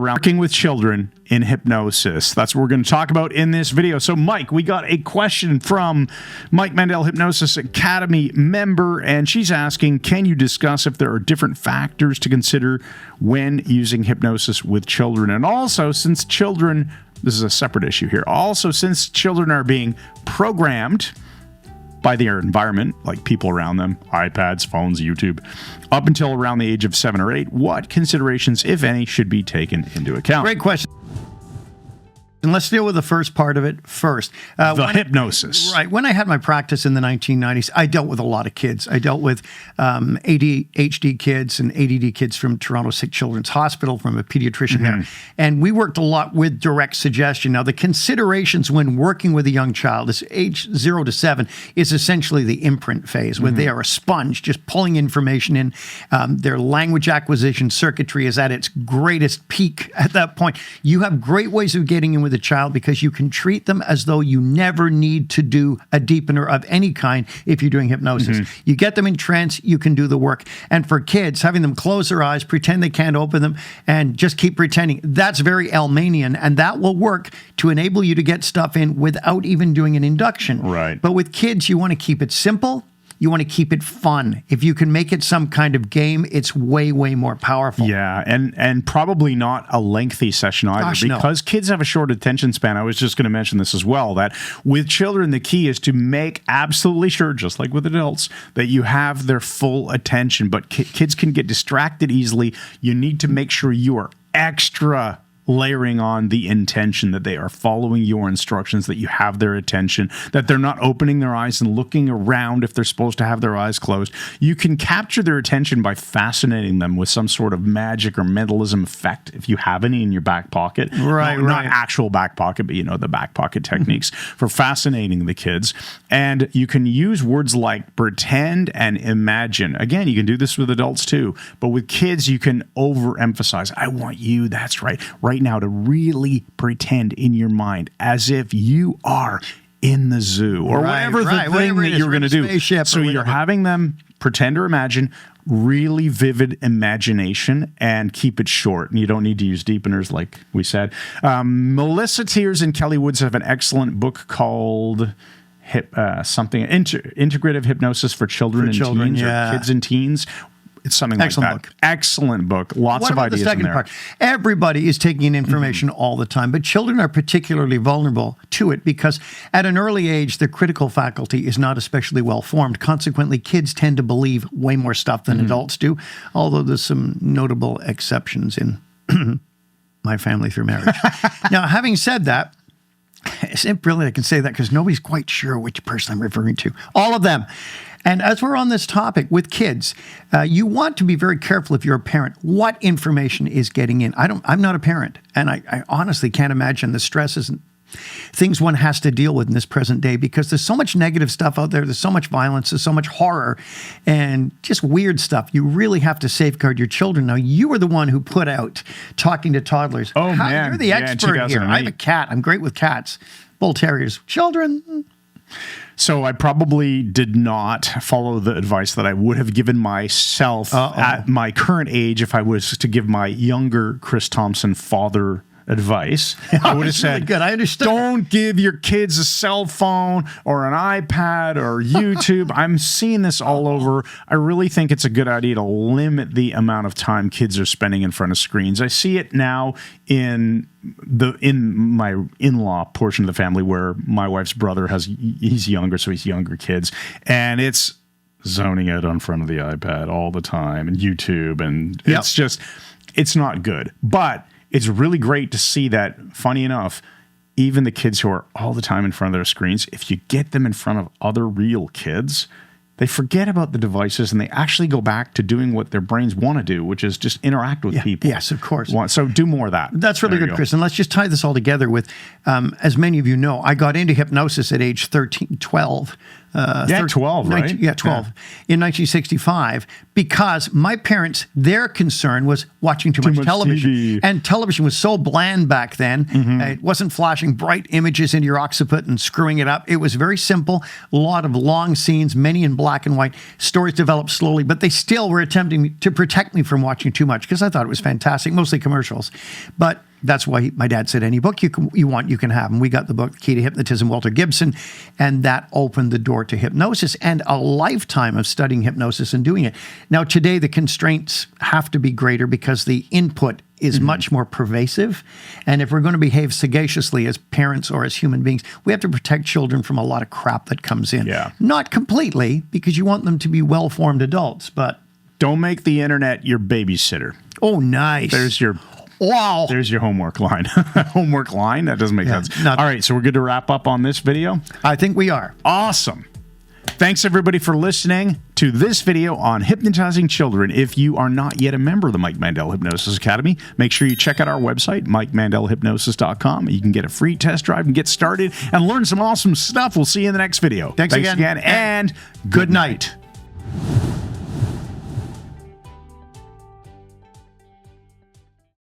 around working with children in hypnosis. That's what we're going to talk about in this video. So, Mike, we got a question from Mike Mandel, Hypnosis Academy member, and she's asking, can you discuss if there are different factors to consider when using hypnosis with children? And also, since children, this is a separate issue here, also since children are being programmed by their environment, like people around them, iPads, phones, YouTube, up until around the age of 7 or 8, what considerations, if any, should be taken into account? Great question. And let's deal with the first part of it first. Hypnosis. Right. When I had my practice in the 1990s, I dealt with a lot of kids. I dealt with ADHD kids and ADD kids from Toronto Sick Children's Hospital, from a pediatrician there. And we worked a lot with direct suggestion. Now, the considerations when working with a young child is age 0 to 7 is essentially the imprint phase, where they are a sponge, just pulling information in. Their language acquisition circuitry is at its greatest peak at that point. You have great ways of getting in with a child because you can treat them as though you never need to do a deepener of any kind if you're doing hypnosis. You get them in trance, you can do the work. And for kids, having them close their eyes, pretend they can't open them, and just keep pretending, that's very Elmanian, and that will work to enable you to get stuff in without even doing an induction. Right. But with kids, you want to keep it simple. You want to keep it fun. If you can make it some kind of game, it's way, way more powerful. Yeah, and probably not a lengthy session either, because kids have a short attention span. I was just going to mention this as well, that with children, the key is to make absolutely sure, just like with adults, that you have their full attention. But kids can get distracted easily. You need to make sure you are extra layering on the intention that they are following your instructions, that you have their attention, that they're not opening their eyes and looking around if they're supposed to have their eyes closed. You can capture their attention by fascinating them with some sort of magic or mentalism effect, if you have any in your back pocket. Right, Not actual back pocket, but the back pocket techniques for fascinating the kids. And you can use words like pretend and imagine. Again, you can do this with adults too, but with kids, you can overemphasize. I want you, that's right now, to really pretend in your mind as if you are in the zoo or whatever the thing that you're going to do. So you're having them pretend or imagine, really vivid imagination, and keep it short. And you don't need to use deepeners, like we said. Melissa Tears and Kelly Woods have an excellent book called Integrative Hypnosis for Children and Teens, or Kids and Teens. It's something like that. Excellent book. Lots of ideas in there. Everybody is taking in information all the time, but children are particularly vulnerable to it because at an early age, their critical faculty is not especially well formed. Consequently, kids tend to believe way more stuff than adults do, although there's some notable exceptions in my family through marriage. Now, having said that, it's brilliant I can say that because nobody's quite sure which person I'm referring to. All of them. And as we're on this topic with kids, you want to be very careful if you're a parent, what information is getting in. I'm not a parent, and I honestly can't imagine the stresses and things one has to deal with in this present day because there's so much negative stuff out there. There's so much violence. There's so much horror and just weird stuff. You really have to safeguard your children. Now, you were the one who put out Talking to Toddlers. Oh, man. You're the expert here. I have a cat. I'm great with cats. Bull terriers. Children. So I probably did not follow the advice that I would have given myself at my current age if I was to give my younger Chris Thompson father advice. I would have said, really good. I understood. Don't give your kids a cell phone or an iPad or YouTube. I'm seeing this all over. I really think it's a good idea to limit the amount of time kids are spending in front of screens. I see it now in my in-law portion of the family where my wife's brother he's younger, so he's younger kids, and it's zoning out on front of the iPad all the time and YouTube, and it's just, it's not good. But it's really great to see that, funny enough, even the kids who are all the time in front of their screens, if you get them in front of other real kids, they forget about the devices and they actually go back to doing what their brains want to do, which is just interact with people. Yes, of course. So do more of that. That's really good, Chris. And let's just tie this all together with, as many of you know, I got into hypnosis at age 13, 12. Yeah, 12, right? 12 in 1965, because my parents, their concern was watching too much television. TV. And television was so bland back then. It wasn't flashing bright images into your occiput and screwing it up. It was very simple, a lot of long scenes, many in black and white. Stories developed slowly, but they still were attempting to protect me from watching too much because I thought it was fantastic, mostly commercials. But that's why my dad said, any book you want, you can have. And we got the book, Key to Hypnotism, Walter Gibson, and that opened the door to hypnosis and a lifetime of studying hypnosis and doing it. Now, today, the constraints have to be greater because the input is much more pervasive. And if we're going to behave sagaciously as parents or as human beings, we have to protect children from a lot of crap that comes in. Yeah. Not completely, because you want them to be well-formed adults, but... Don't make the internet your babysitter. Oh, nice. There's your homework line. Homework line? That doesn't make sense. All right, so we're good to wrap up on this video? I think we are. Awesome. Thanks, everybody, for listening to this video on hypnotizing children. If you are not yet a member of the Mike Mandel Hypnosis Academy, make sure you check out our website, MikeMandelHypnosis.com. You can get a free test drive and get started and learn some awesome stuff. We'll see you in the next video. Thanks again. And good night.